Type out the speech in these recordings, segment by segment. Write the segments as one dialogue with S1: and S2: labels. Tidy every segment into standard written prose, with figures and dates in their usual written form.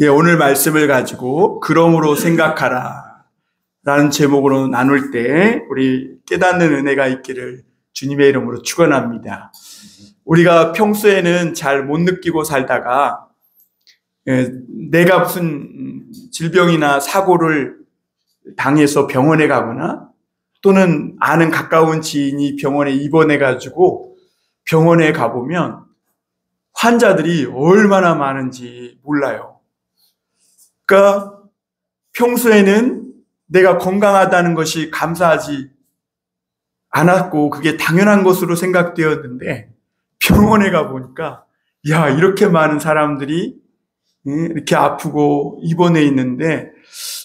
S1: 예, 오늘 말씀을 가지고 그러므로 생각하라 라는 제목으로 나눌 때 우리 깨닫는 은혜가 있기를 주님의 이름으로 축원합니다. 우리가 평소에는 잘 못 느끼고 살다가 내가 무슨 질병이나 사고를 당해서 병원에 가거나 또는 아는 가까운 지인이 병원에 입원해가지고 병원에 가보면 환자들이 얼마나 많은지 몰라요. 그러니까 평소에는 내가 건강하다는 것이 감사하지 않았고 그게 당연한 것으로 생각되었는데 병원에 가보니까 야, 이렇게 많은 사람들이 이렇게 아프고 입원해 있는데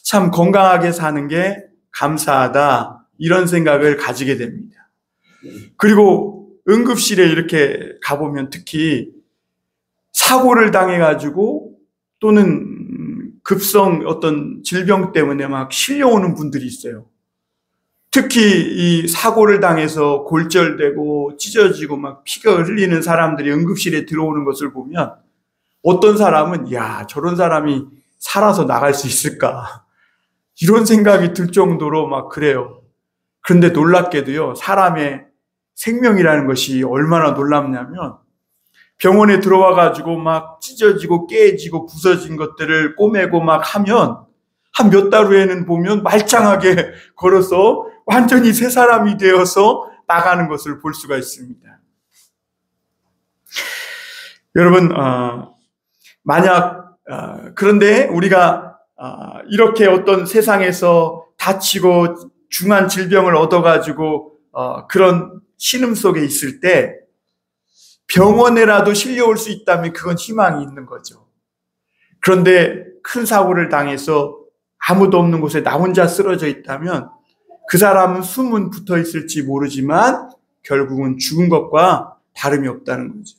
S1: 참 건강하게 사는 게 감사하다, 이런 생각을 가지게 됩니다. 그리고 응급실에 이렇게 가보면 특히 사고를 당해가지고 또는 급성 어떤 질병 때문에 막 실려오는 분들이 있어요. 특히 이 사고를 당해서 골절되고 찢어지고 막 피가 흘리는 사람들이 응급실에 들어오는 것을 보면 어떤 사람은 야, 저런 사람이 살아서 나갈 수 있을까? 이런 생각이 들 정도로 막 그래요. 그런데 놀랍게도요, 사람의 생명이라는 것이 얼마나 놀랍냐면 병원에 들어와가지고 막 찢어지고 깨지고 부서진 것들을 꼬매고 막 하면 한 몇 달 후에는 보면 말짱하게 걸어서 완전히 새 사람이 되어서 나가는 것을 볼 수가 있습니다. 여러분, 만약 그런데 우리가 이렇게 어떤 세상에서 다치고 중한 질병을 얻어가지고 그런 신음 속에 있을 때 병원에라도 실려올 수 있다면 그건 희망이 있는 거죠. 그런데 큰 사고를 당해서 아무도 없는 곳에 나 혼자 쓰러져 있다면 그 사람은 숨은 붙어 있을지 모르지만 결국은 죽은 것과 다름이 없다는 거죠.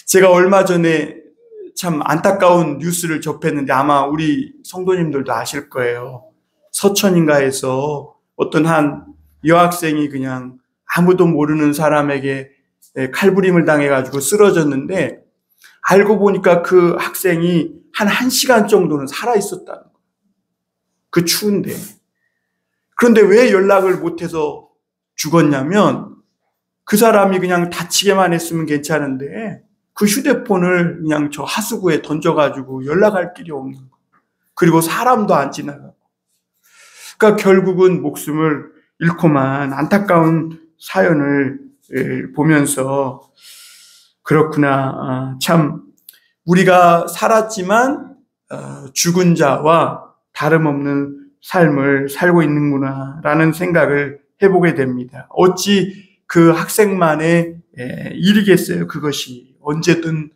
S1: 제가 얼마 전에 참 안타까운 뉴스를 접했는데 아마 우리 성도님들도 아실 거예요. 서천인가에서 어떤 한 여학생이 그냥 아무도 모르는 사람에게 칼부림을 당해가지고 쓰러졌는데 알고 보니까 그 학생이 한 1시간 정도는 살아있었다는 거예요. 그 추운데. 그런데 왜 연락을 못해서 죽었냐면 그 사람이 그냥 다치게만 했으면 괜찮은데 그 휴대폰을 그냥 저 하수구에 던져가지고 연락할 길이 없는 거예요. 그리고 사람도 안 지나가고. 그러니까 결국은 목숨을 잃고만 안타까운 사연을 보면서 그렇구나, 참 우리가 살았지만 죽은 자와 다름없는 삶을 살고 있는구나 라는 생각을 해보게 됩니다. 어찌 그 학생만의 일이겠어요. 그것이 언제든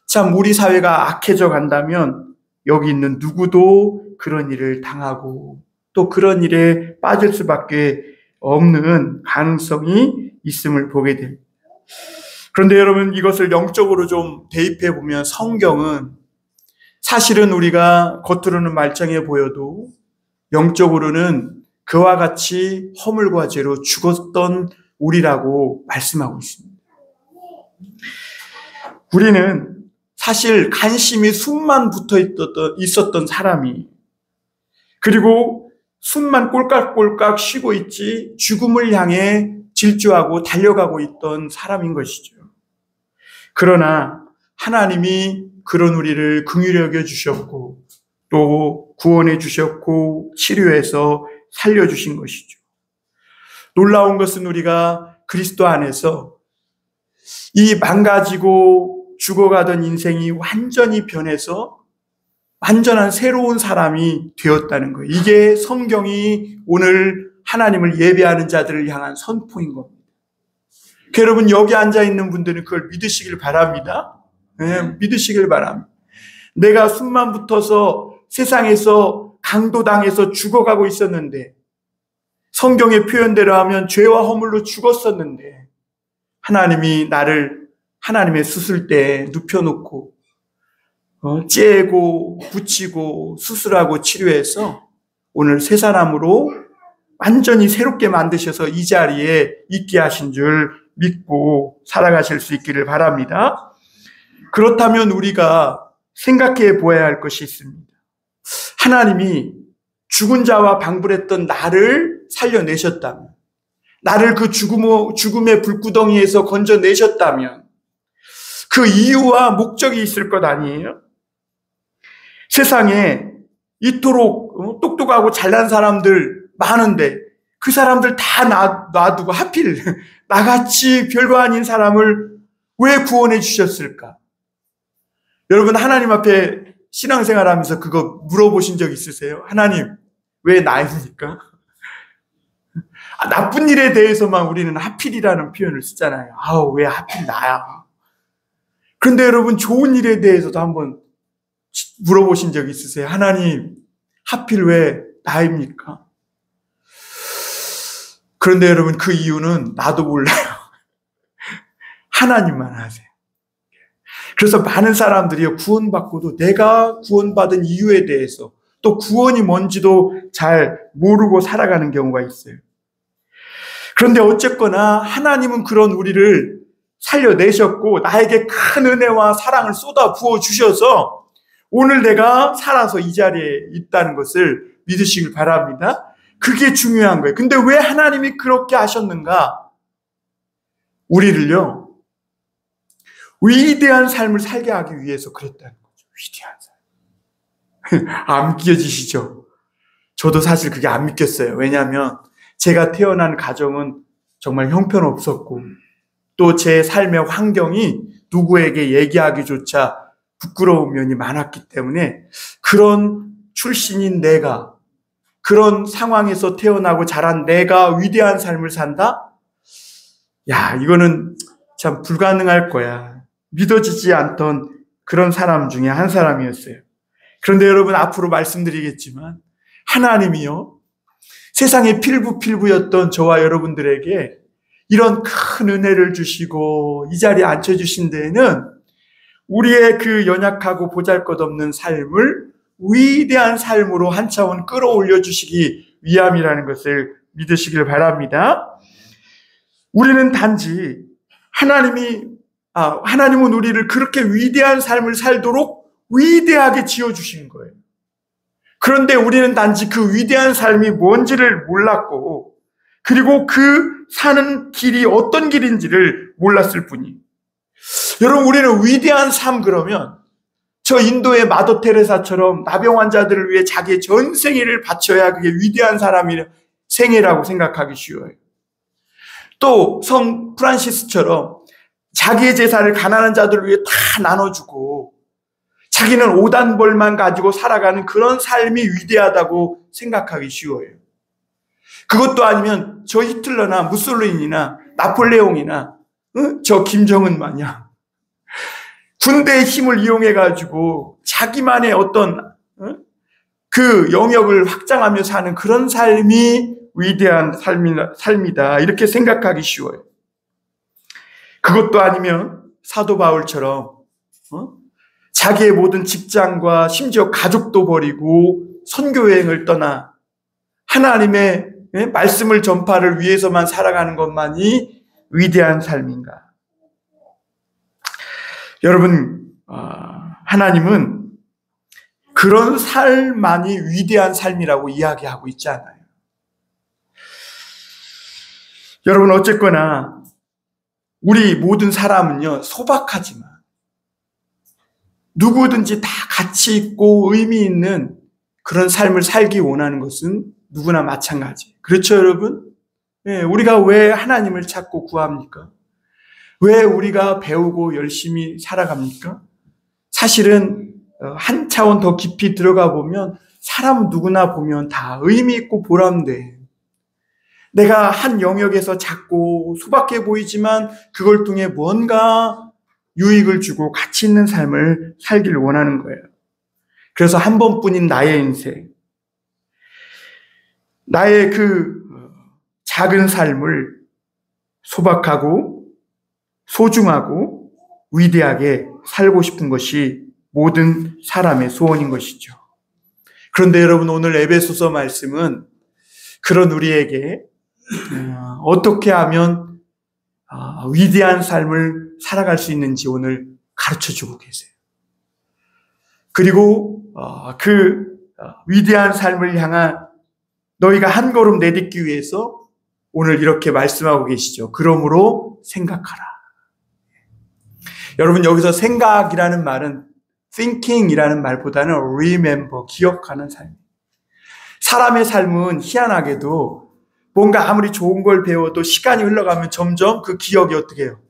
S1: 참 우리 사회가 악해져 간다면 여기 있는 누구도 그런 일을 당하고 또 그런 일에 빠질 수밖에 없는 가능성이 있음을 보게 됩니다. 그런데 여러분, 이것을 영적으로 좀 대입해 보면 성경은 사실은 우리가 겉으로는 말짱해 보여도 영적으로는 그와 같이 허물과 죄로 죽었던 우리라고 말씀하고 있습니다. 우리는 사실 간심히 숨만 붙어 있었던 사람이, 그리고 숨만 꼴깍꼴깍 쉬고 있지 죽음을 향해 질주하고 달려가고 있던 사람인 것이죠. 그러나 하나님이 그런 우리를 긍휼히 여겨 주셨고 또 구원해 주셨고 치료해서 살려주신 것이죠. 놀라운 것은 우리가 그리스도 안에서 이 망가지고 죽어가던 인생이 완전히 변해서 완전한 새로운 사람이 되었다는 거예요. 이게 성경이 오늘 하나님을 예배하는 자들을 향한 선포인 겁니다. 여러분, 여기 앉아있는 분들은 그걸 믿으시길 바랍니다. 네, 믿으시길 바랍니다. 내가 숨만 붙어서 세상에서 강도당해서 죽어가고 있었는데, 성경의 표현대로 하면 죄와 허물로 죽었었는데 하나님이 나를 하나님의 수술대에 눕혀놓고 째고 붙이고 수술하고 치료해서 오늘 새 사람으로 완전히 새롭게 만드셔서 이 자리에 있게 하신 줄 믿고 살아가실 수 있기를 바랍니다. 그렇다면 우리가 생각해 보아야 할 것이 있습니다. 하나님이 죽은 자와 방불했던 나를 살려내셨다면, 나를 그 죽음의 불구덩이에서 건져내셨다면 그 이유와 목적이 있을 것 아니에요? 세상에 이토록 똑똑하고 잘난 사람들 많은데 그 사람들 다 놔두고 하필 나같이 별거 아닌 사람을 왜 구원해 주셨을까? 여러분, 하나님 앞에 신앙생활하면서 그거 물어보신 적 있으세요? 하나님, 왜 나입니까? 나쁜 일에 대해서만 우리는 하필이라는 표현을 쓰잖아요. 왜 하필 나야? 그런데 여러분, 좋은 일에 대해서도 한번 물어보신 적 있으세요? 하나님, 하필 왜 나입니까? 그런데 여러분, 그 이유는 나도 몰라요. 하나님만 아세요. 그래서 많은 사람들이 구원받고도 내가 구원받은 이유에 대해서 또 구원이 뭔지도 잘 모르고 살아가는 경우가 있어요. 그런데 어쨌거나 하나님은 그런 우리를 살려내셨고 나에게 큰 은혜와 사랑을 쏟아 부어주셔서 오늘 내가 살아서 이 자리에 있다는 것을 믿으시길 바랍니다. 그게 중요한 거예요. 근데 왜 하나님이 그렇게 하셨는가? 우리를요, 위대한 삶을 살게 하기 위해서 그랬다는 거죠. 위대한 삶. 안 믿겨지시죠? 저도 사실 그게 안 믿겼어요. 왜냐하면 제가 태어난 가정은 정말 형편없었고 또 제 삶의 환경이 누구에게 얘기하기조차 부끄러운 면이 많았기 때문에 그런 출신인 내가, 그런 상황에서 태어나고 자란 내가 위대한 삶을 산다? 야, 이거는 참 불가능할 거야. 믿어지지 않던 그런 사람 중에 한 사람이었어요. 그런데 여러분, 앞으로 말씀드리겠지만 하나님이요, 세상의 필부였던 저와 여러분들에게 이런 큰 은혜를 주시고 이 자리에 앉혀주신 데에는 우리의 그 연약하고 보잘것없는 삶을 위대한 삶으로 한 차원 끌어올려 주시기 위함이라는 것을 믿으시길 바랍니다. 우리는 단지 하나님은 우리를 그렇게 위대한 삶을 살도록 위대하게 지어주신 거예요. 그런데 우리는 단지 그 위대한 삶이 뭔지를 몰랐고, 그리고 그 사는 길이 어떤 길인지를 몰랐을 뿐이에요. 여러분, 우리는 위대한 삶 그러면 저 인도의 마더 테레사처럼 나병 환자들을 위해 자기의 전 생애를 바쳐야 그게 위대한 사람의 생애라고 생각하기 쉬워요. 또 성 프란시스처럼 자기의 재산을 가난한 자들을 위해 다 나눠주고 자기는 오단벌만 가지고 살아가는 그런 삶이 위대하다고 생각하기 쉬워요. 그것도 아니면 저 히틀러나 무솔리니나 나폴레옹이나 저 김정은 마냥 군대의 힘을 이용해가지고 자기만의 어떤 그 영역을 확장하며 사는 그런 삶이 위대한 삶이다, 이렇게 생각하기 쉬워요. 그것도 아니면 사도 바울처럼 자기의 모든 직장과 심지어 가족도 버리고 선교 여행을 떠나 하나님의 말씀을 전파를 위해서만 살아가는 것만이 위대한 삶인가? 여러분, 하나님은 그런 삶만이 위대한 삶이라고 이야기하고 있지 않아요. 여러분, 어쨌거나 우리 모든 사람은요, 소박하지만 누구든지 다 가치 있고 의미 있는 그런 삶을 살기 원하는 것은 누구나 마찬가지. 그렇죠, 여러분? 우리가 왜 하나님을 찾고 구합니까? 왜 우리가 배우고 열심히 살아갑니까? 사실은 한 차원 더 깊이 들어가 보면 사람은 누구나 보면 다 의미 있고 보람돼. 내가 한 영역에서 작고 소박해 보이지만 그걸 통해 뭔가 유익을 주고 가치 있는 삶을 살기를 원하는 거예요. 그래서 한 번뿐인 나의 인생, 나의 그 작은 삶을 소박하고 소중하고 위대하게 살고 싶은 것이 모든 사람의 소원인 것이죠. 그런데 여러분, 오늘 에베소서 말씀은 그런 우리에게 어떻게 하면 위대한 삶을 살아갈 수 있는지 오늘 가르쳐주고 계세요. 그리고 그 위대한 삶을 향한 너희가 한 걸음 내딛기 위해서 오늘 이렇게 말씀하고 계시죠. 그러므로 생각하라. 여러분, 여기서 생각이라는 말은 thinking이라는 말보다는 remember, 기억하는 삶. 사람의 삶은 희한하게도 뭔가 아무리 좋은 걸 배워도 시간이 흘러가면 점점 그 기억이 어떻게 해요?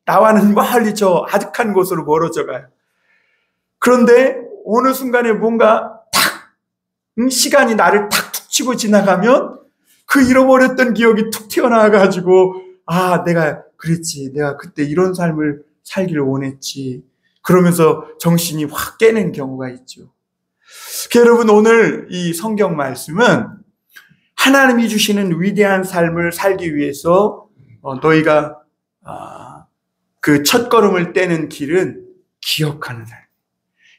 S1: 나와는 멀리 저 아득한 곳으로 멀어져 가요. 그런데 어느 순간에 뭔가 시간이 나를 탁 툭 치고 지나가면 그 잃어버렸던 기억이 툭 튀어나와가지고 내가 그랬지. 내가 그때 이런 삶을 살기를 원했지. 그러면서 정신이 확 깨는 경우가 있죠. 여러분, 오늘 이 성경 말씀은 하나님이 주시는 위대한 삶을 살기 위해서 너희가 그 첫걸음을 떼는 길은 기억하는 삶.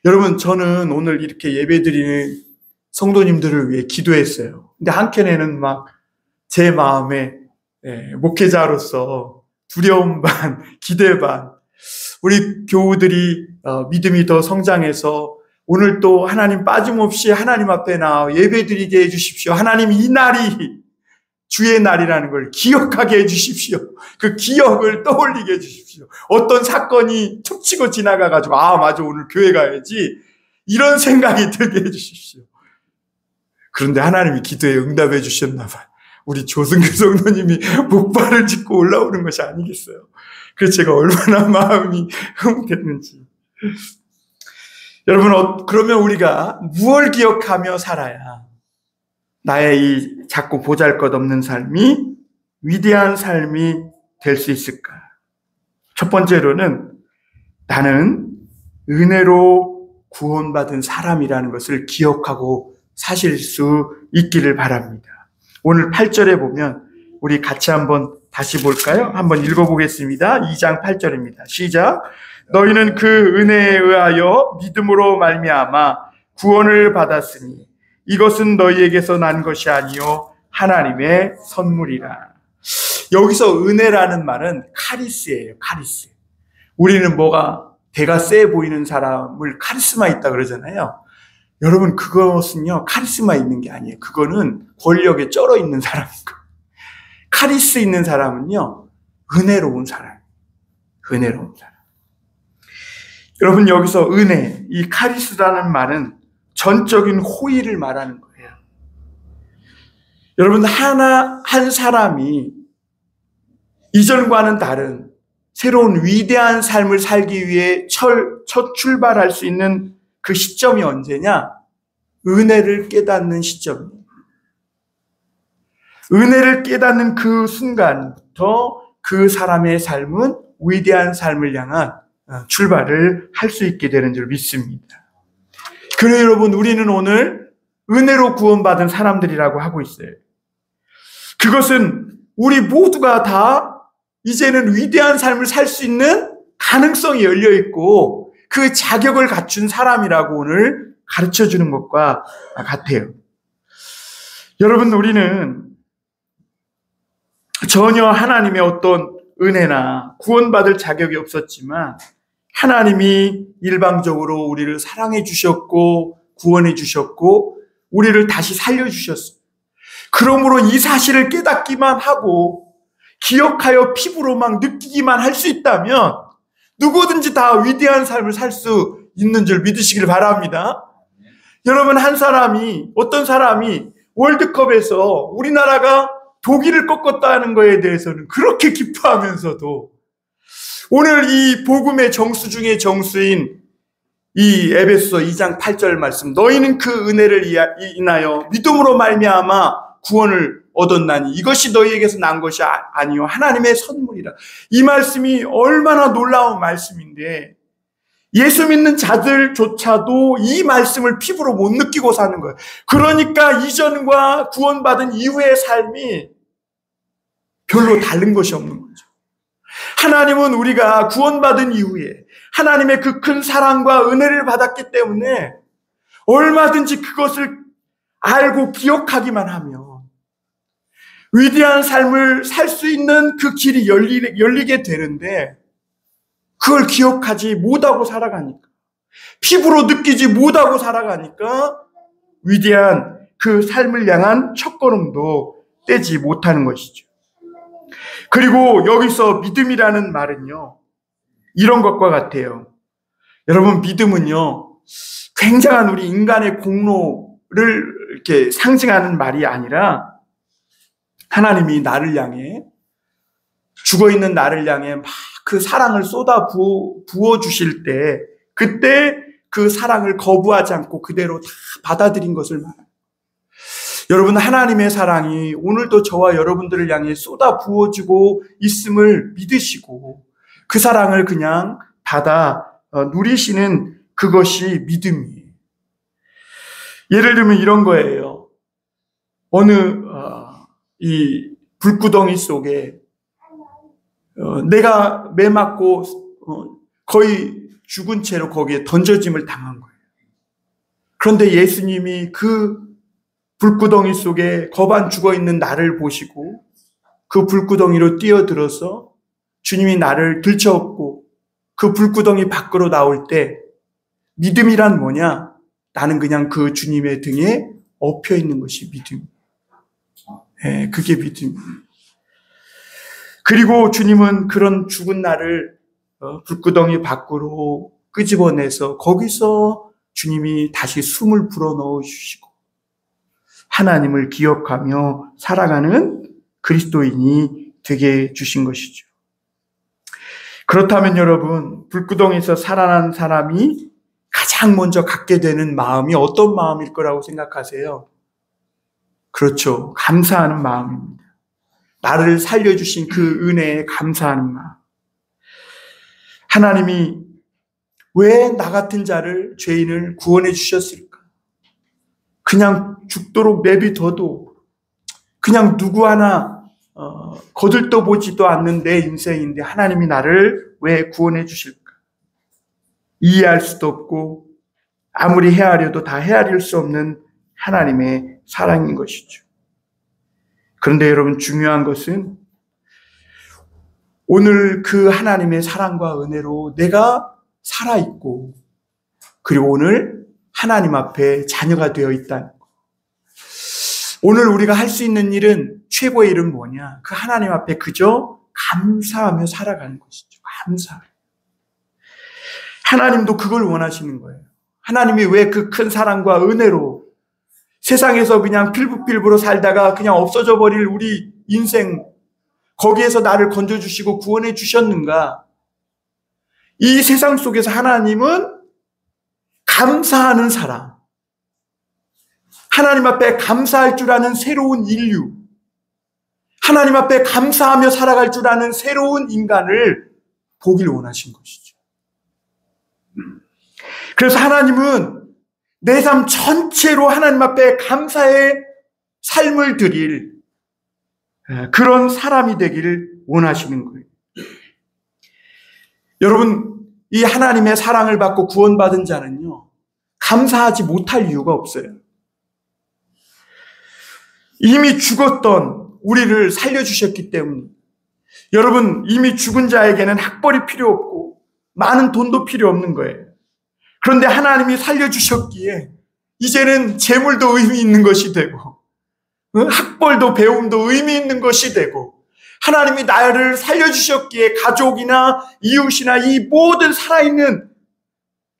S1: 여러분, 저는 오늘 이렇게 예배드리는 성도님들을 위해 기도했어요. 근데 한켠에는 막 제 마음에 목회자로서 두려움 반, 기대 반, 우리 교우들이 믿음이 더 성장해서 오늘 또 하나님 빠짐없이 하나님 앞에 나와 예배드리게 해주십시오. 하나님, 이 날이 주의 날이라는 걸 기억하게 해주십시오. 그 기억을 떠올리게 해주십시오. 어떤 사건이 툭 치고 지나가가지고 맞아, 오늘 교회 가야지, 이런 생각이 들게 해주십시오. 그런데 하나님이 기도에 응답해 주셨나 봐요. 우리 조승규 성도님이 목발을 짚고 올라오는 것이 아니겠어요. 그래서 제가 얼마나 마음이 흐뭇했는지. 여러분, 그러면 우리가 무엇을 기억하며 살아야 나의 이 자꾸 보잘것없는 삶이 위대한 삶이 될 수 있을까? 첫 번째로는 나는 은혜로 구원받은 사람이라는 것을 기억하고 사실 수 있기를 바랍니다. 오늘 8절에 보면 우리 같이 한번 다시 볼까요? 한번 읽어보겠습니다. 2장 8절입니다. 시작. 너희는 그 은혜에 의하여 믿음으로 말미암아 구원을 받았으니 이것은 너희에게서 난 것이 아니요 하나님의 선물이라. 여기서 은혜라는 말은 카리스예요. 카리스. 우리는 대가 세 보이는 사람을 카리스마 있다 그러잖아요. 여러분, 그것은요 카리스마 있는 게 아니에요. 그거는 권력에 쩔어 있는 사람인 거예요. 카리스 있는 사람은요 은혜로운 사람. 은혜로운 사람. 여러분, 여기서 은혜, 이 카리스라는 말은 전적인 호의를 말하는 거예요. 여러분, 한 사람이 이전과는 다른 새로운 위대한 삶을 살기 위해 첫 출발할 수 있는 그 시점이 언제냐? 은혜를 깨닫는 시점입니다. 은혜를 깨닫는 그 순간부터 그 사람의 삶은 위대한 삶을 향한 출발을 할 수 있게 되는 줄 믿습니다. 그래요, 여러분, 우리는 오늘 은혜로 구원받은 사람들이라고 하고 있어요. 그것은 우리 모두가 다 이제는 위대한 삶을 살 수 있는 가능성이 열려 있고 그 자격을 갖춘 사람이라고 오늘 가르쳐 주는 것과 같아요. 여러분, 우리는 전혀 하나님의 어떤 은혜나 구원받을 자격이 없었지만 하나님이 일방적으로 우리를 사랑해 주셨고 구원해 주셨고 우리를 다시 살려 주셨어요. 그러므로 이 사실을 깨닫기만 하고 기억하여 피부로 막 느끼기만 할 수 있다면 누구든지 다 위대한 삶을 살 수 있는 줄 믿으시길 바랍니다. 여러분, 어떤 사람이 월드컵에서 우리나라가 독일을 꺾었다는 것에 대해서는 그렇게 기뻐하면서도 오늘 이 복음의 정수 중의 정수인 이 에베소 2장 8절 말씀, 너희는 그 은혜를 인하여 믿음으로 말미암아 구원을 얻었나니 이것이 너희에게서 난 것이 아니요 하나님의 선물이라. 이 말씀이 얼마나 놀라운 말씀인데 예수 믿는 자들조차도 이 말씀을 피부로 못 느끼고 사는 거예요. 그러니까 이전과 구원받은 이후의 삶이 별로 다른 것이 없는 거죠. 하나님은 우리가 구원받은 이후에 하나님의 그 큰 사랑과 은혜를 받았기 때문에 얼마든지 그것을 알고 기억하기만 하면 위대한 삶을 살 수 있는 그 길이 열리게 되는데 그걸 기억하지 못하고 살아가니까 피부로 느끼지 못하고 살아가니까 위대한 그 삶을 향한 첫걸음도 떼지 못하는 것이죠. 그리고 여기서 믿음이라는 말은요, 이런 것과 같아요. 여러분, 믿음은요, 굉장한 우리 인간의 공로를 이렇게 상징하는 말이 아니라 하나님이 나를 향해, 죽어있는 나를 향해 막 그 사랑을 쏟아 부어주실 때, 그때 그 사랑을 거부하지 않고 그대로 다 받아들인 것을 말합니다. 여러분, 하나님의 사랑이 오늘도 저와 여러분들을 향해 쏟아 부어지고 있음을 믿으시고 그 사랑을 그냥 받아 누리시는 그것이 믿음이에요. 예를 들면 이런 거예요. 어느 이 불구덩이 속에 내가 매 맞고 거의 죽은 채로 거기에 던져짐을 당한 거예요. 그런데 예수님이 그 불구덩이 속에 거반 죽어있는 나를 보시고 그 불구덩이로 뛰어들어서 주님이 나를 들쳐업고 그 불구덩이 밖으로 나올 때 믿음이란 뭐냐? 나는 그냥 그 주님의 등에 엎여 있는 것이 믿음. 네, 그게 믿음입니다. 그리고 주님은 그런 죽은 나를 불구덩이 밖으로 끄집어내서 거기서 주님이 다시 숨을 불어넣어 주시고 하나님을 기억하며 살아가는 그리스도인이 되게 해주신 것이죠. 그렇다면 여러분, 불구덩이에서 살아난 사람이 가장 먼저 갖게 되는 마음이 어떤 마음일 거라고 생각하세요? 그렇죠. 감사하는 마음입니다. 나를 살려주신 그 은혜에 감사하는 마음. 하나님이 왜 나 같은 자를, 죄인을 구원해 주셨을까? 그냥 죽도록 내비둬도 그냥 누구 하나 거들떠보지도 않는 내 인생인데 하나님이 나를 왜 구원해 주실까? 이해할 수도 없고 아무리 헤아려도 다 헤아릴 수 없는 하나님의 사랑인 것이죠. 그런데 여러분, 중요한 것은 오늘 그 하나님의 사랑과 은혜로 내가 살아있고 그리고 오늘 하나님 앞에 자녀가 되어 있다는 것. 오늘 우리가 할 수 있는 일은, 최고의 일은 뭐냐? 그 하나님 앞에 그저 감사하며 살아가는 것이죠. 감사. 하나님도 그걸 원하시는 거예요. 하나님이 왜 그 큰 사랑과 은혜로 세상에서 그냥 필부필부로 살다가 그냥 없어져 버릴 우리 인생, 거기에서 나를 건져주시고 구원해 주셨는가? 이 세상 속에서 하나님은 감사하는 사람, 하나님 앞에 감사할 줄 아는 새로운 인류, 하나님 앞에 감사하며 살아갈 줄 아는 새로운 인간을 보길 원하신 것이죠. 그래서 하나님은 내 삶 전체로 하나님 앞에 감사의 삶을 드릴 그런 사람이 되기를 원하시는 거예요. 여러분, 이 하나님의 사랑을 받고 구원받은 자는요, 감사하지 못할 이유가 없어요. 이미 죽었던 우리를 살려주셨기 때문에. 여러분, 이미 죽은 자에게는 학벌이 필요 없고 많은 돈도 필요 없는 거예요. 그런데 하나님이 살려주셨기에 이제는 재물도 의미 있는 것이 되고 학벌도 배움도 의미 있는 것이 되고, 하나님이 나를 살려주셨기에 가족이나 이웃이나 이 모든 살아있는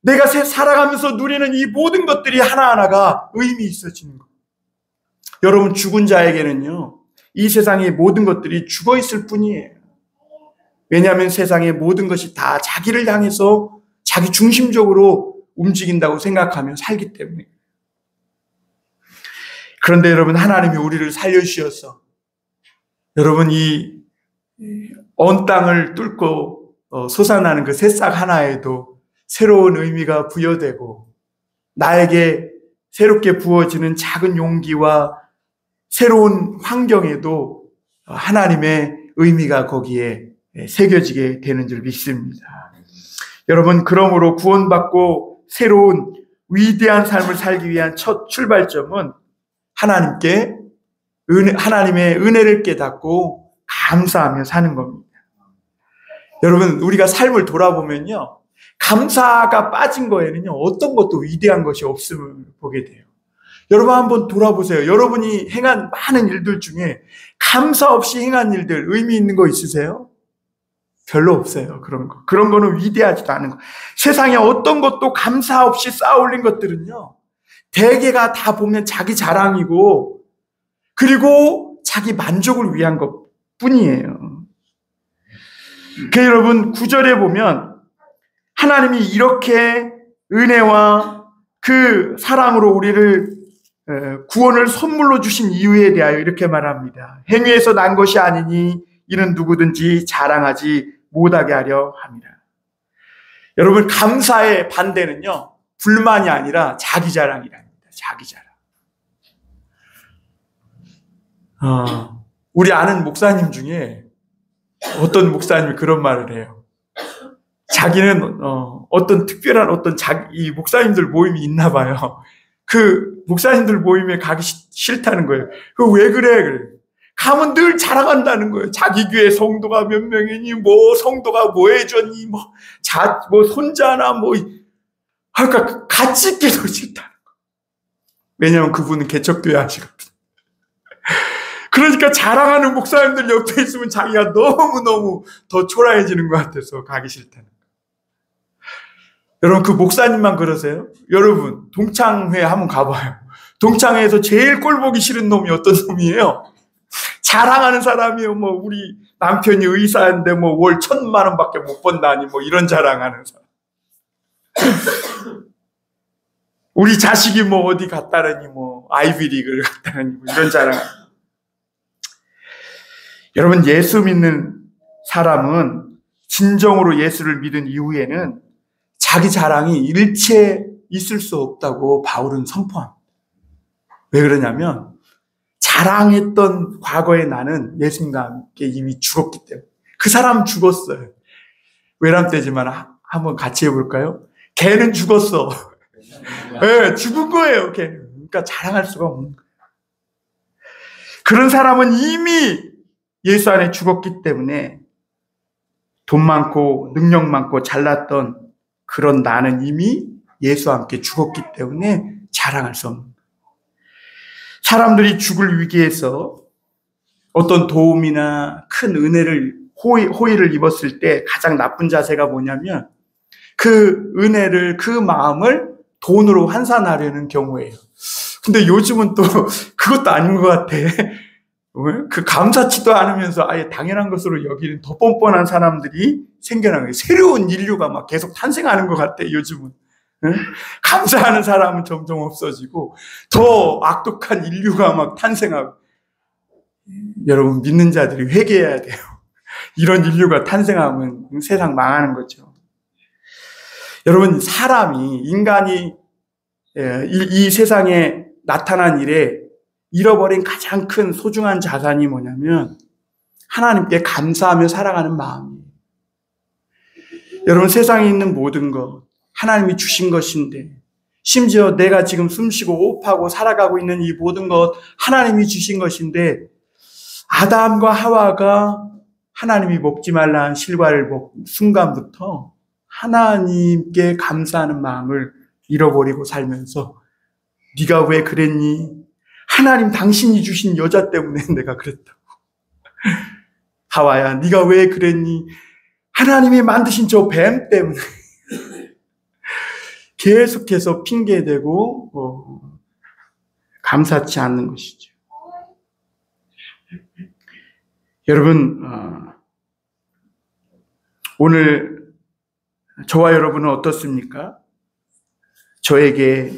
S1: 내가 살아가면서 누리는 이 모든 것들이 하나하나가 의미 있어지는 거예요. 여러분, 죽은 자에게는요, 이 세상의 모든 것들이 죽어 있을 뿐이에요. 왜냐하면 세상의 모든 것이 다 자기를 향해서 자기 중심적으로 움직인다고 생각하며 살기 때문에. 그런데 여러분, 하나님이 우리를 살려주셔서 여러분, 이 언 땅을 뚫고 솟아나는 그 새싹 하나에도 새로운 의미가 부여되고 나에게 새롭게 부어지는 작은 용기와 새로운 환경에도 하나님의 의미가 거기에 새겨지게 되는 줄 믿습니다. 여러분, 그러므로 구원받고 새로운 위대한 삶을 살기 위한 첫 출발점은 하나님의 은혜를 깨닫고 감사하며 사는 겁니다. 여러분, 우리가 삶을 돌아보면요, 감사가 빠진 거에는요, 어떤 것도 위대한 것이 없음을 보게 돼요. 여러분 한번 돌아보세요. 여러분이 행한 많은 일들 중에 감사 없이 행한 일들 의미 있는 거 있으세요? 별로 없어요. 그런 거. 그런 거는 위대하지도 않은 거. 세상에 어떤 것도 감사 없이 쌓아 올린 것들은요, 대개가 다 보면 자기 자랑이고, 그리고 자기 만족을 위한 것 뿐이에요. 여러분, 9절에 보면 하나님이 이렇게 은혜와 그 사랑으로 우리를 구원을 선물로 주신 이유에 대하여 이렇게 말합니다. 행위에서 난 것이 아니니 이는 누구든지 자랑하지 못하게 하려 함이라. 여러분, 감사의 반대는요, 불만이 아니라 자기 자랑이랍니다. 자기 자랑. 우리 아는 목사님 중에 어떤 목사님이 그런 말을 해요. 자기는 어떤 특별한 이 목사님들 모임이 있나 봐요. 그 목사님들 모임에 가기 싫다는 거예요. 그 왜 그래? 가면 늘 자랑한다는 거예요. 자기 교회 성도가 몇 명이니, 성도가 뭐 해줬니, 손자나 그러니까 같이 있기도 싫다는 거예요. 왜냐하면 그분은 개척교회 하시거든요. 그러니까 자랑하는 목사님들 옆에 있으면 자기가 너무너무 더 초라해지는 것 같아서 가기 싫다는 거예요. 여러분, 그 목사님만 그러세요? 여러분, 동창회 한번 가봐요. 동창회에서 제일 꼴 보기 싫은 놈이 어떤 놈이에요? 자랑하는 사람이요. 우리 남편이 의사인데 월 1,000만 원밖에 못 번다니 이런 자랑하는 사람. 우리 자식이 어디 갔다라니 아이비리그를 갔다라니 이런 자랑. 여러분, 예수 믿는 사람은 진정으로 예수를 믿은 이후에는 자기 자랑이 일체 있을 수 없다고 바울은 선포합니다. 왜 그러냐면 자랑했던 과거의 나는 예수님과 함께 이미 죽었기 때문에. 그 사람 죽었어요. 외람되지만 한번 같이 해볼까요? 걔는 죽었어. 네, 죽은 거예요, 걔는. 그러니까 자랑할 수가 없는 거예요. 그런 사람은 이미 예수 안에 죽었기 때문에 돈 많고 능력 많고 잘났던 그런 나는 이미 예수와 함께 죽었기 때문에 자랑할 수 없는 거예요. 사람들이 죽을 위기에서 어떤 도움이나 큰 은혜를 호의를 입었을 때 가장 나쁜 자세가 뭐냐면 그 은혜를, 그 마음을 돈으로 환산하려는 경우예요. 근데 요즘은 또 그것도 아닌 것 같아. 그 감사치도 않으면서 아예 당연한 것으로 여기는 더 뻔뻔한 사람들이 생겨나는 거예요. 새로운 인류가 막 계속 탄생하는 것 같아, 요즘은. 감사하는 사람은 점점 없어지고 더 악독한 인류가 막 탄생하고. 여러분, 믿는 자들이 회개해야 돼요. 이런 인류가 탄생하면 세상 망하는 거죠. 여러분, 인간이 이 세상에 나타난 일에 잃어버린 가장 큰 소중한 자산이 뭐냐면 하나님께 감사하며 살아가는 마음이에요. 여러분, 세상에 있는 모든 것 하나님이 주신 것인데, 심지어 내가 지금 숨쉬고 호흡하고 살아가고 있는 이 모든 것 하나님이 주신 것인데, 아담과 하와가 하나님이 먹지 말라는 실과를 먹은 순간부터 하나님께 감사하는 마음을 잃어버리고 살면서 네가 왜 그랬니? 하나님 당신이 주신 여자 때문에 내가 그랬다고. 하와야, 네가 왜 그랬니? 하나님이 만드신 저 뱀 때문에. 계속해서 핑계대고 감사치 않는 것이죠. 여러분, 오늘 저와 여러분은 어떻습니까?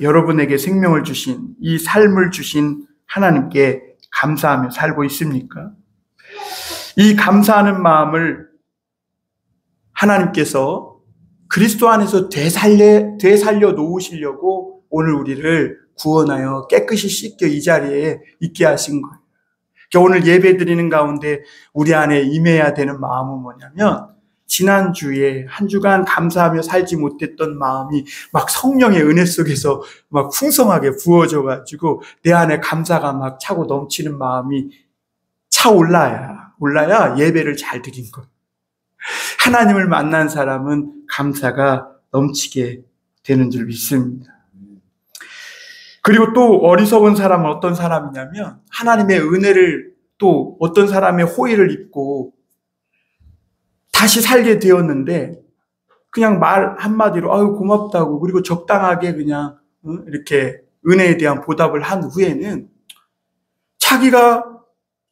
S1: 여러분에게 생명을 주신, 이 삶을 주신 하나님께 감사하며 살고 있습니까? 이 감사하는 마음을 하나님께서 그리스도 안에서 되살려 놓으시려고 오늘 우리를 구원하여 깨끗이 씻겨 이 자리에 있게 하신 거예요. 그러니까 오늘 예배 드리는 가운데 우리 안에 임해야 되는 마음은 뭐냐면, 지난주에 한 주간 감사하며 살지 못했던 마음이 막 성령의 은혜 속에서 막 풍성하게 부어져가지고 내 안에 감사가 막 차고 넘치는 마음이 차올라야 예배를 잘 드린 거예요. 하나님을 만난 사람은 감사가 넘치게 되는 줄 믿습니다. 그리고 또 어리석은 사람은 어떤 사람이냐면 하나님의 은혜를 또 어떤 사람의 호의를 입고 다시 살게 되었는데 그냥 말 한마디로 아유 고맙다고 그리고 적당하게 그냥 이렇게 은혜에 대한 보답을 한 후에는 자기가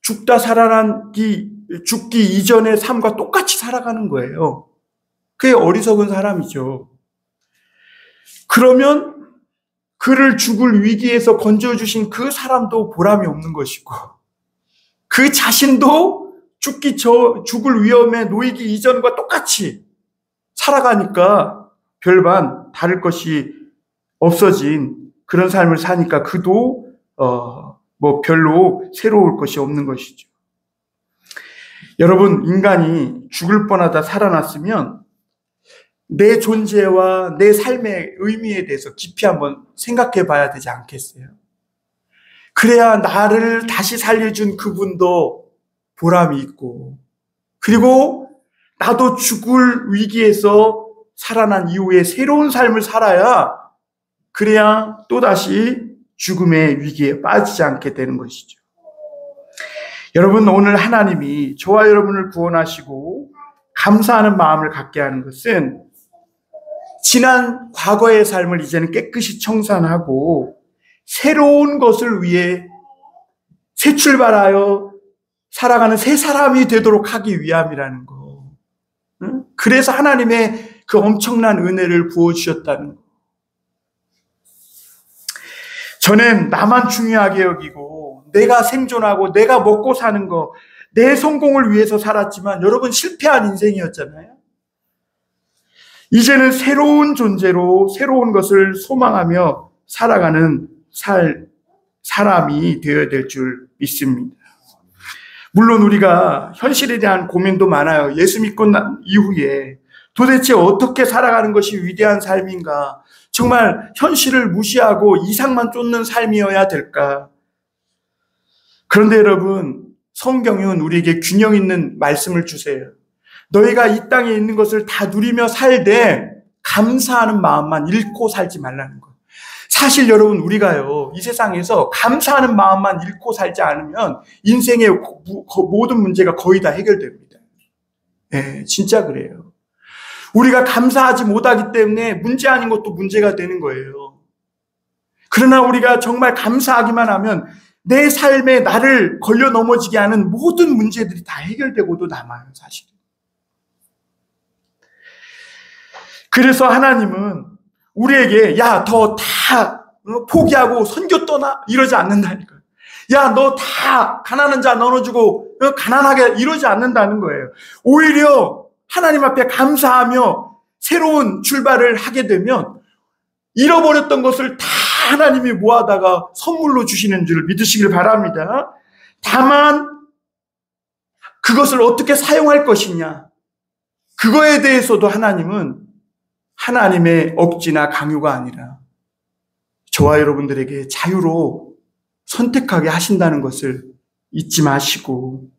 S1: 죽기 이전의 삶과 똑같이 살아가는 거예요. 그게 어리석은 사람이죠. 그러면 그를 죽을 위기에서 건져주신 그 사람도 보람이 없는 것이고 그 자신도 죽을 위험에 놓이기 이전과 똑같이 살아가니까 별반 다를 것이 없어진 그런 삶을 사니까 그도 별로 새로울 것이 없는 것이죠. 여러분, 인간이 죽을 뻔하다 살아났으면 내 존재와 내 삶의 의미에 대해서 깊이 한번 생각해 봐야 되지 않겠어요? 그래야 나를 다시 살려준 그분도 보람이 있고, 그리고 나도 죽을 위기에서 살아난 이후에 새로운 삶을 살아야 그래야 또다시 죽음의 위기에 빠지지 않게 되는 것이죠. 여러분, 오늘 하나님이 저와 여러분을 구원하시고 감사하는 마음을 갖게 하는 것은 지난 과거의 삶을 이제는 깨끗이 청산하고 새로운 것을 위해 새 출발하여 살아가는 새 사람이 되도록 하기 위함이라는 거. 그래서 하나님의 그 엄청난 은혜를 부어주셨다는 거. 저는 나만 중요하게 여기고 내가 생존하고 내가 먹고 사는 거, 내 성공을 위해서 살았지만 여러분 실패한 인생이었잖아요. 이제는 새로운 존재로 새로운 것을 소망하며 살아가는 사람이 되어야 될 줄 믿습니다. 물론 우리가 현실에 대한 고민도 많아요. 예수 믿고 난 이후에 도대체 어떻게 살아가는 것이 위대한 삶인가? 정말 현실을 무시하고 이상만 쫓는 삶이어야 될까? 그런데 여러분, 성경은 우리에게 균형 있는 말씀을 주세요. 너희가 이 땅에 있는 것을 다 누리며 살되 감사하는 마음만 잃고 살지 말라는 거예요. 사실 여러분, 우리가요, 이 세상에서 감사하는 마음만 잃고 살지 않으면 인생의 모든 문제가 거의 다 해결됩니다. 네, 진짜 그래요. 우리가 감사하지 못하기 때문에 문제 아닌 것도 문제가 되는 거예요. 그러나 우리가 정말 감사하기만 하면 내 삶에 나를 걸려 넘어지게 하는 모든 문제들이 다 해결되고도 남아요, 사실. 그래서 하나님은 우리에게 더 다 포기하고 선교 떠나 이러지 않는다니까요. 너 다 가난한 자 나눠주고 가난하게 이러지 않는다는 거예요. 오히려 하나님 앞에 감사하며 새로운 출발을 하게 되면 잃어버렸던 것을 다 하나님이 모아다가 선물로 주시는 줄 믿으시길 바랍니다. 다만 그것을 어떻게 사용할 것이냐, 그거에 대해서도 하나님은 하나님의 억지나 강요가 아니라 저와 여러분들에게 자유로 선택하게 하신다는 것을 잊지 마시고,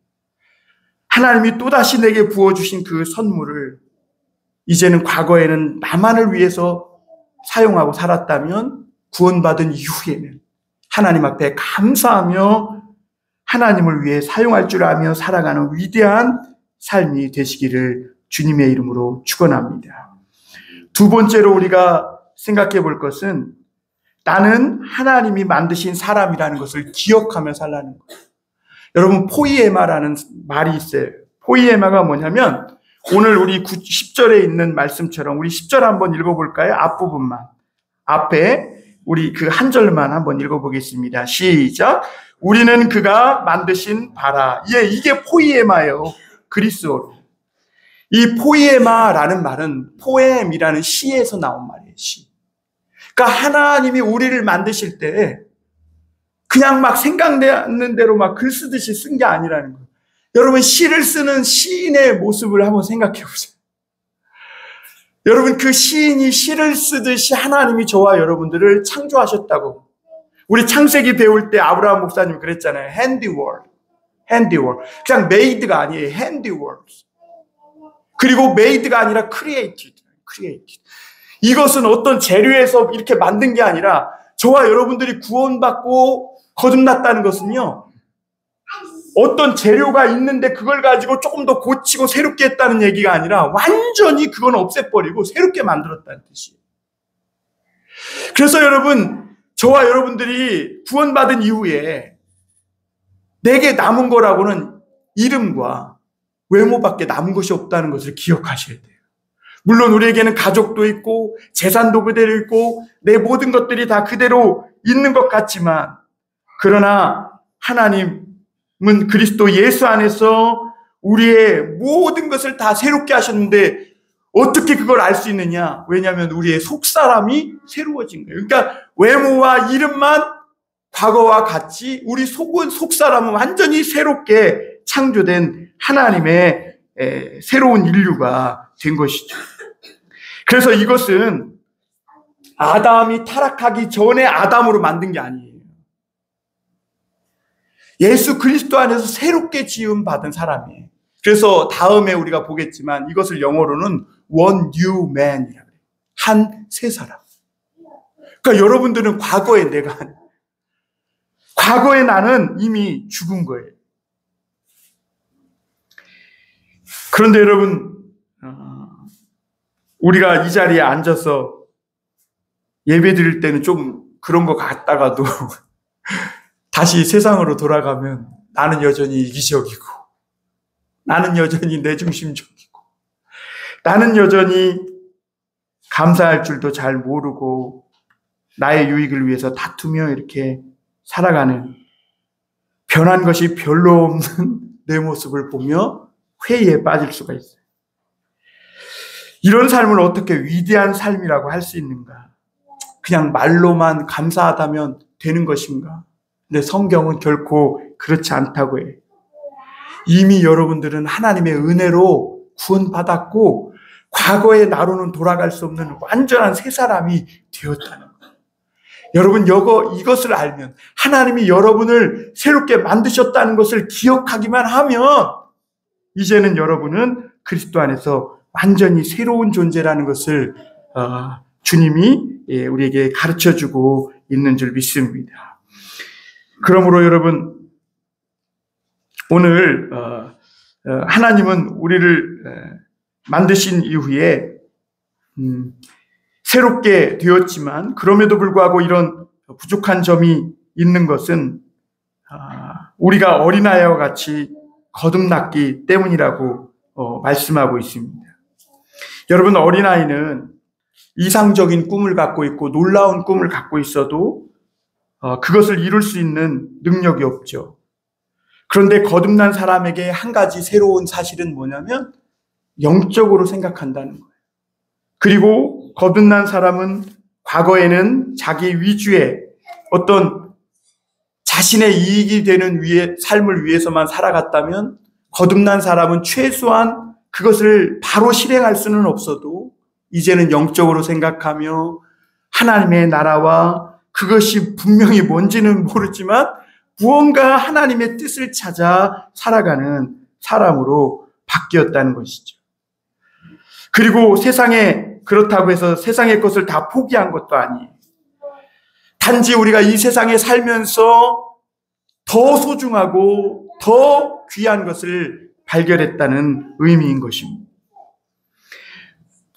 S1: 하나님이 또다시 내게 부어주신 그 선물을 이제는 과거에는 나만을 위해서 사용하고 살았다면 구원받은 이후에는 하나님 앞에 감사하며 하나님을 위해 사용할 줄 알며 살아가는 위대한 삶이 되시기를 주님의 이름으로 축원합니다. 두 번째로 우리가 생각해 볼 것은 나는 하나님이 만드신 사람이라는 것을 기억하며 살라는 거예요. 여러분, 포이에마라는 말이 있어요. 포이에마가 뭐냐면 오늘 우리 10절에 있는 말씀처럼 우리 10절 한번 읽어볼까요? 앞부분만. 앞에 우리 그 한 절만 한번 읽어보겠습니다. 시작. 우리는 그가 만드신 바라. 이게 포이에마예요. 그리스어로. 이 포이에마라는 말은 포엠이라는 시에서 나온 말이에요. 시. 그러니까 하나님이 우리를 만드실 때 그냥 막 생각나는 대로 막 글 쓰듯이 쓴 게 아니라는 거예요. 여러분, 시를 쓰는 시인의 모습을 한번 생각해 보세요. 여러분, 그 시인이 시를 쓰듯이 하나님이 저와 여러분들을 창조하셨다고. 우리 창세기 배울 때 아브라함 목사님 그랬잖아요. handiwork. 그냥 made가 아니에요. handiwork. 그리고 made가 아니라 created. 이것은 어떤 재료에서 이렇게 만든 게 아니라 저와 여러분들이 구원받고 거듭났다는 것은요, 어떤 재료가 있는데 그걸 가지고 조금 더 고치고 새롭게 했다는 얘기가 아니라 완전히 그건 없애버리고 새롭게 만들었다는 뜻이에요. 그래서 여러분, 저와 여러분들이 구원받은 이후에 내게 남은 거라고는 이름과 외모밖에 남은 것이 없다는 것을 기억하셔야 돼요. 물론 우리에게는 가족도 있고 재산도 그대로 있고 내 모든 것들이 다 그대로 있는 것 같지만, 그러나 하나님은 그리스도 예수 안에서 우리의 모든 것을 다 새롭게 하셨는데 어떻게 그걸 알 수 있느냐? 왜냐하면 우리의 속사람이 새로워진 거예요. 그러니까 외모와 이름만 과거와 같이 우리 속사람은 완전히 새롭게 창조된 하나님의 새로운 인류가 된 것이죠. 그래서 이것은 아담이 타락하기 전에 아담으로 만든 게 아니에요. 예수 그리스도 안에서 새롭게 지음받은 사람이에요. 그래서 다음에 우리가 보겠지만 이것을 영어로는 one new man이라고 해요. 한 새 사람. 그러니까 여러분들은 과거의 나는 이미 죽은 거예요. 그런데 여러분, 우리가 이 자리에 앉아서 예배 드릴 때는 좀 그런 것 같다가도 다시 세상으로 돌아가면 나는 여전히 이기적이고, 나는 여전히 내중심적이고, 나는 여전히 감사할 줄도 잘 모르고 나의 유익을 위해서 다투며 이렇게 살아가는, 변한 것이 별로 없는 내 모습을 보며 회의에 빠질 수가 있어요. 이런 삶을 어떻게 위대한 삶이라고 할 수 있는가? 그냥 말로만 감사하다면 되는 것인가? 근데 성경은 결코 그렇지 않다고 해요. 이미 여러분들은 하나님의 은혜로 구원받았고 과거의 나로는 돌아갈 수 없는 완전한 새 사람이 되었다는 거예요. 여러분, 이것을 알면, 하나님이 여러분을 새롭게 만드셨다는 것을 기억하기만 하면 이제는 여러분은 그리스도 안에서 완전히 새로운 존재라는 것을 주님이 우리에게 가르쳐주고 있는 줄 믿습니다. 그러므로 여러분, 오늘 하나님은 우리를 만드신 이후에 새롭게 되었지만 그럼에도 불구하고 이런 부족한 점이 있는 것은 우리가 어린아이와 같이 거듭났기 때문이라고 말씀하고 있습니다. 여러분, 어린아이는 이상적인 꿈을 갖고 있고 놀라운 꿈을 갖고 있어도 그것을 이룰 수 있는 능력이 없죠. 그런데 거듭난 사람에게 한 가지 새로운 사실은 뭐냐면 영적으로 생각한다는 거예요. 그리고 거듭난 사람은 과거에는 자기 위주의 어떤 자신의 이익이 되는 삶을 위해서만 살아갔다면, 거듭난 사람은 최소한 그것을 바로 실행할 수는 없어도 이제는 영적으로 생각하며 하나님의 나라와 그것이 분명히 뭔지는 모르지만 무언가 하나님의 뜻을 찾아 살아가는 사람으로 바뀌었다는 것이죠. 그리고 그렇다고 해서 세상의 것을 다 포기한 것도 아니에요. 단지 우리가 이 세상에 살면서 더 소중하고 더 귀한 것을 발견했다는 의미인 것입니다.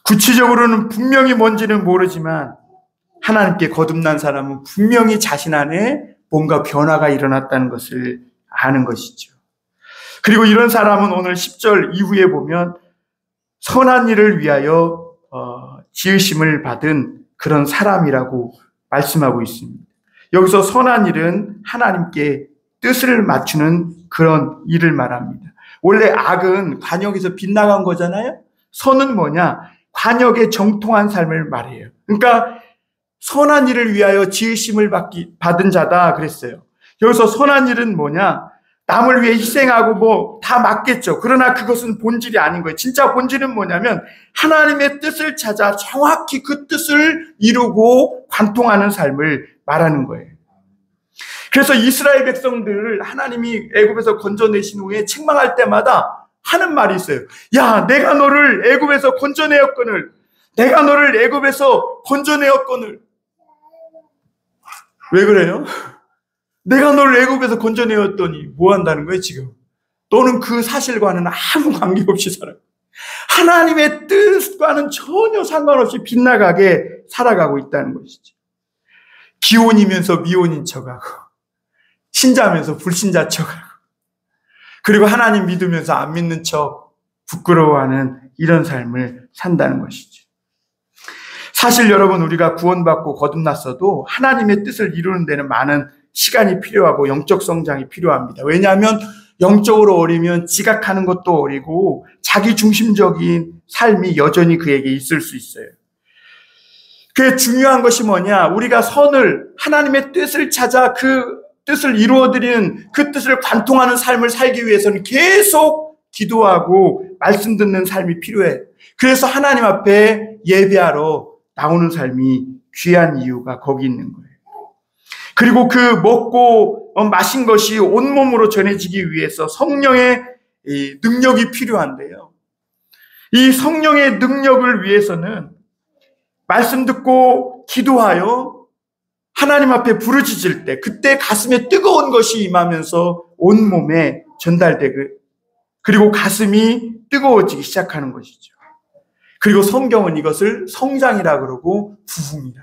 S1: 구체적으로는 분명히 뭔지는 모르지만 하나님께 거듭난 사람은 분명히 자신 안에 뭔가 변화가 일어났다는 것을 아는 것이죠. 그리고 이런 사람은 오늘 10절 이후에 보면 선한 일을 위하여 지으심을 받은 그런 사람이라고 말씀하고 있습니다. 여기서 선한 일은 하나님께 뜻을 맞추는 그런 일을 말합니다. 원래 악은 관역에서 빗나간 거잖아요. 선은 뭐냐? 관역에 정통한 삶을 말해요. 그러니까 선한 일을 위하여 지으심을 받은 자다 그랬어요. 여기서 선한 일은 뭐냐? 남을 위해 희생하고 다 맞겠죠. 그러나 그것은 본질이 아닌 거예요. 진짜 본질은 뭐냐면 하나님의 뜻을 찾아 정확히 그 뜻을 이루고 관통하는 삶을 말하는 거예요. 그래서 이스라엘 백성들을 하나님이 애굽에서 건져내신 후에 책망할 때마다 하는 말이 있어요. 야, 내가 너를 애굽에서 건져내었거늘 내가 너를 애굽에서 건져내었거늘. 왜 그래요? 내가 너를 애굽에서 건져내었더니 뭐 한다는 거예요 지금? 너는 그 사실과는 아무 관계없이 살아. 하나님의 뜻과는 전혀 상관없이 빗나가게 살아가고 있다는 것이죠. 기혼이면서 미혼인 척하고, 신자면서 불신자 척하고, 그리고 하나님 믿으면서 안 믿는 척 부끄러워하는 이런 삶을 산다는 것이죠. 사실 여러분, 우리가 구원받고 거듭났어도 하나님의 뜻을 이루는 데는 많은 시간이 필요하고 영적 성장이 필요합니다. 왜냐하면 영적으로 어리면 지각하는 것도 어리고 자기 중심적인 삶이 여전히 그에게 있을 수 있어요. 그게 중요한 것이 뭐냐? 우리가 선을, 하나님의 뜻을 찾아 그 뜻을 이루어드리는, 그 뜻을 관통하는 삶을 살기 위해서는 계속 기도하고 말씀 듣는 삶이 필요해. 그래서 하나님 앞에 예배하러 나오는 삶이 귀한 이유가 거기 있는 거예요. 그리고 그 먹고 마신 것이 온몸으로 전해지기 위해서 성령의 능력이 필요한데요. 이 성령의 능력을 위해서는 말씀 듣고 기도하여 하나님 앞에 부르짖을 때, 그때 가슴에 뜨거운 것이 임하면서 온몸에 전달되고, 그리고 가슴이 뜨거워지기 시작하는 것이죠. 그리고 성경은 이것을 성장이라 그러고 부흥이라.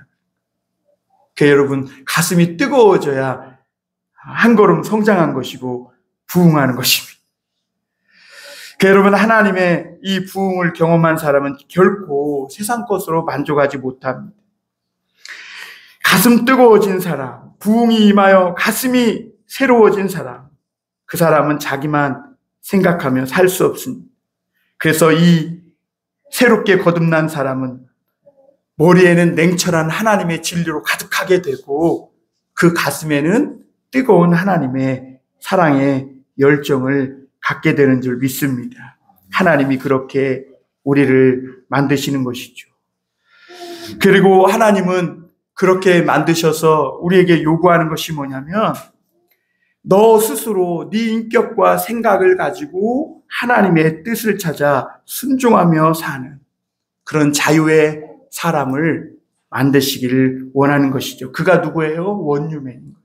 S1: 그러니까 여러분, 가슴이 뜨거워져야 한 걸음 성장한 것이고 부흥하는 것입니다. 그러니까 여러분, 하나님의 이 부흥을 경험한 사람은 결코 세상 것으로 만족하지 못합니다. 가슴 뜨거워진 사람, 부흥이 임하여 가슴이 새로워진 사람, 그 사람은 자기만 생각하며 살 수 없습니다. 그래서 이 새롭게 거듭난 사람은 머리에는 냉철한 하나님의 진리로 가득하게 되고 그 가슴에는 뜨거운 하나님의 사랑의 열정을 갖게 되는 줄 믿습니다. 하나님이 그렇게 우리를 만드시는 것이죠. 그리고 하나님은 그렇게 만드셔서 우리에게 요구하는 것이 뭐냐면, 너 스스로 네 인격과 생각을 가지고 하나님의 뜻을 찾아 순종하며 사는 그런 자유의 사람을 만드시기를 원하는 것이죠. 그가 누구예요? 원유맨인 거예요.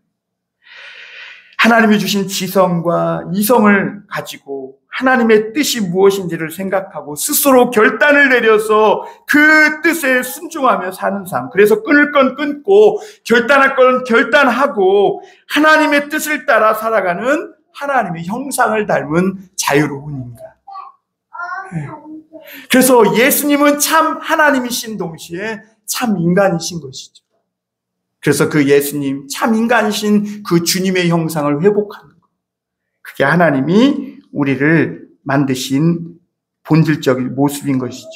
S1: 하나님이 주신 지성과 이성을 가지고 하나님의 뜻이 무엇인지를 생각하고 스스로 결단을 내려서 그 뜻에 순종하며 사는 삶. 그래서 끊을 건 끊고 결단할 건 결단하고 하나님의 뜻을 따라 살아가는 하나님의 형상을 닮은 자유로운 인간. 그래서 예수님은 참 하나님이신 동시에 참 인간이신 것이죠. 그래서 그 예수님, 참 인간이신 그 주님의 형상을 회복하는 것. 그게 하나님이 우리를 만드신 본질적인 모습인 것이죠.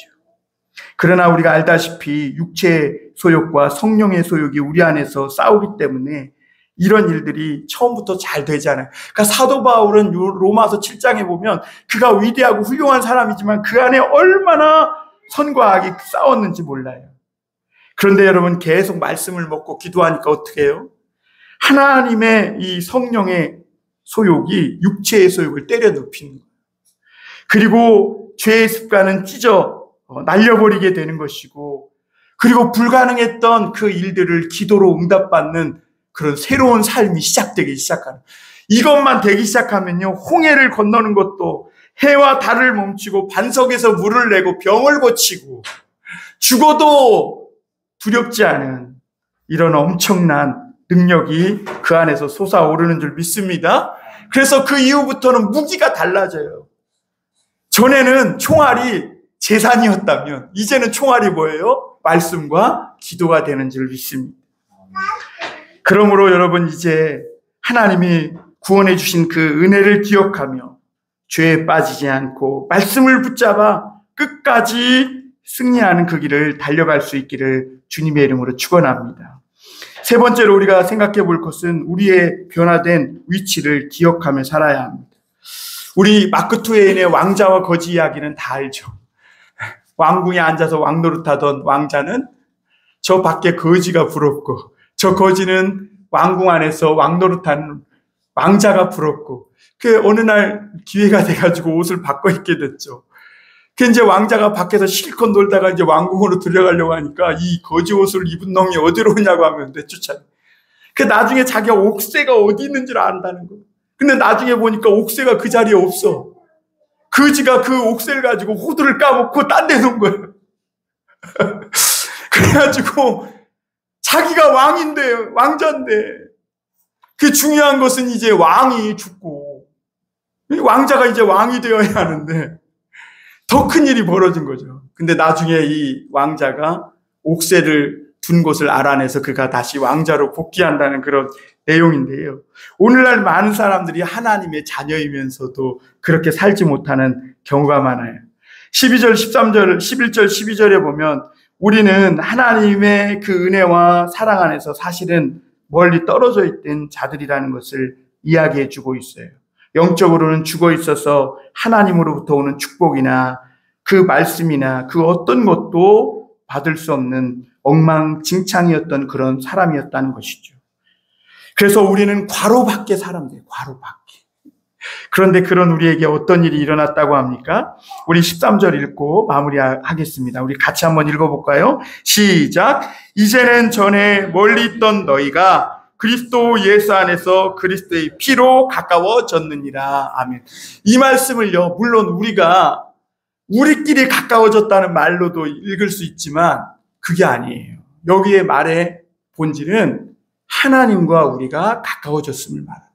S1: 그러나 우리가 알다시피 육체의 소욕과 성령의 소욕이 우리 안에서 싸우기 때문에 이런 일들이 처음부터 잘 되지 않아요. 그러니까 사도 바울은 로마서 7장에 보면 그가 위대하고 훌륭한 사람이지만 그 안에 얼마나 선과 악이 싸웠는지 몰라요. 그런데 여러분, 계속 말씀을 먹고 기도하니까 어떻게 해요? 하나님의 이 성령의 소욕이 육체의 소욕을 때려 눕히는 거예요. 그리고 죄의 습관은 찢어 날려버리게 되는 것이고, 그리고 불가능했던 그 일들을 기도로 응답받는 그런 새로운 삶이 시작되기 시작하는, 이것만 되기 시작하면요, 홍해를 건너는 것도, 해와 달을 멈추고 반석에서 물을 내고 병을 고치고 죽어도 두렵지 않은 이런 엄청난 능력이 그 안에서 솟아오르는 줄 믿습니다. 그래서 그 이후부터는 무기가 달라져요. 전에는 총알이 재산이었다면 이제는 총알이 뭐예요? 말씀과 기도가 되는 줄 믿습니다. 그러므로 여러분, 이제 하나님이 구원해 주신 그 은혜를 기억하며 죄에 빠지지 않고 말씀을 붙잡아 끝까지 승리하는 그 길을 달려갈 수 있기를 주님의 이름으로 축원합니다. 세 번째로 우리가 생각해 볼 것은 우리의 변화된 위치를 기억하며 살아야 합니다. 우리 마크 트웨인의 왕자와 거지 이야기는 다 알죠. 왕궁에 앉아서 왕노릇하던 왕자는 저 밖에 거지가 부럽고, 저 거지는 왕궁 안에서 왕노릇하는 왕자가 부럽고, 그 어느 날 기회가 돼가지고 옷을 바꿔 입게 됐죠. 그 이제 왕자가 밖에서 실컷 놀다가 이제 왕궁으로 들어가려고 하니까 이 거지 옷을 입은 놈이 어디로 오냐고 하면 내쫓아. 그 나중에 자기가 옥새가 어디 있는 줄 안다는 거예요. 근데 나중에 보니까 옥새가 그 자리에 없어. 거지가 그 옥새를 가지고 호두를 까먹고 딴 데 놓은 거예요. 그래가지고 자기가 왕인데, 왕자인데, 그 중요한 것은 이제 왕이 죽고 왕자가 이제 왕이 되어야 하는데 더 큰 일이 벌어진 거죠. 근데 나중에 이 왕자가 옥새를 둔 곳을 알아내서 그가 다시 왕자로 복귀한다는 그런 내용인데요. 오늘날 많은 사람들이 하나님의 자녀이면서도 그렇게 살지 못하는 경우가 많아요. 12절, 13절, 11절, 12절에 보면 우리는 하나님의 그 은혜와 사랑 안에서 사실은 멀리 떨어져 있던 자들이라는 것을 이야기해 주고 있어요. 영적으로는 죽어 있어서 하나님으로부터 오는 축복이나 그 말씀이나 그 어떤 것도 받을 수 없는 엉망진창이었던 그런 사람이었다는 것이죠. 그래서 우리는 과로 밖에 사람들, 과로 밖에. 그런데 그런 우리에게 어떤 일이 일어났다고 합니까? 우리 13절 읽고 마무리하겠습니다. 우리 같이 한번 읽어볼까요? 시작. 이제는 전에 멀리 있던 너희가 그리스도 예수 안에서 그리스도의 피로 가까워졌느니라. 아멘. 이 말씀을요, 물론 우리가 우리끼리 가까워졌다는 말로도 읽을 수 있지만 그게 아니에요. 여기에 말의 본질은 하나님과 우리가 가까워졌음을 말합니다.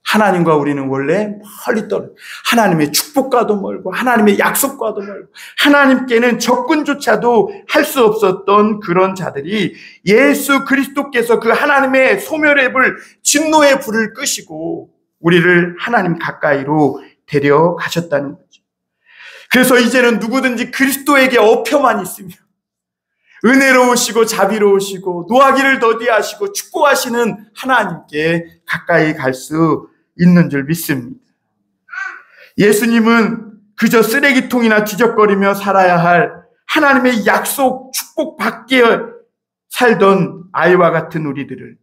S1: 하나님과 우리는 원래 멀리 떨어져. 하나님의 축복과도 멀고 하나님의 약속과도 멀고 하나님께는 접근조차도 할 수 없었던 그런 자들이 예수 그리스도께서 그 하나님의 소멸의 불, 진노의 불을 끄시고 우리를 하나님 가까이로 데려가셨다는 거죠. 그래서 이제는 누구든지 그리스도에게 엎혀만 있으며 은혜로우시고 자비로우시고 노하기를 더디하시고 축복하시는 하나님께 가까이 갈 수 있는 줄 믿습니다. 예수님은 그저 쓰레기통이나 뒤적거리며 살아야 할 하나님의 약속, 축복 밖에 살던 아이와 같은 우리들을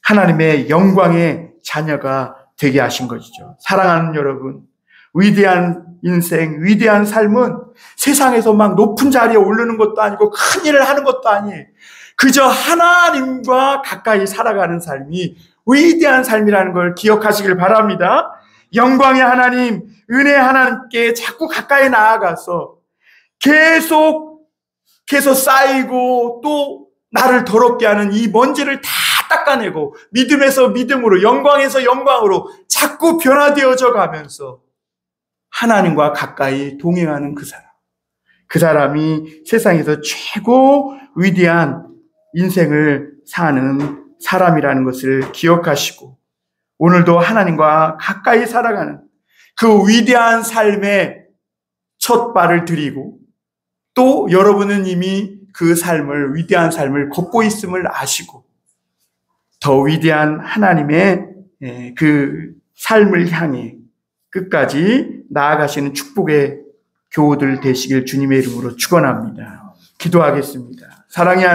S1: 하나님의 영광의 자녀가 되게 하신 것이죠. 사랑하는 여러분, 위대한 인생, 위대한 삶은 세상에서 막 높은 자리에 오르는 것도 아니고 큰 일을 하는 것도 아니에요. 그저 하나님과 가까이 살아가는 삶이 위대한 삶이라는 걸 기억하시길 바랍니다. 영광의 하나님, 은혜의 하나님께 자꾸 가까이 나아가서 계속해서 쌓이고 또 나를 더럽게 하는 이 먼지를 다 닦아내고 믿음에서 믿음으로, 영광에서 영광으로 자꾸 변화되어져 가면서 하나님과 가까이 동행하는 그 사람이 세상에서 최고 위대한 인생을 사는 사람이라는 것을 기억하시고 오늘도 하나님과 가까이 살아가는 그 위대한 삶의 첫 발을 들이고 또 여러분은 이미 그 삶을, 위대한 삶을 걷고 있음을 아시고 더 위대한 하나님의 그 삶을 향해 끝까지 나아가시는 축복의 교우들 되시길 주님의 이름으로 축원합니다. 기도하겠습니다. 사랑의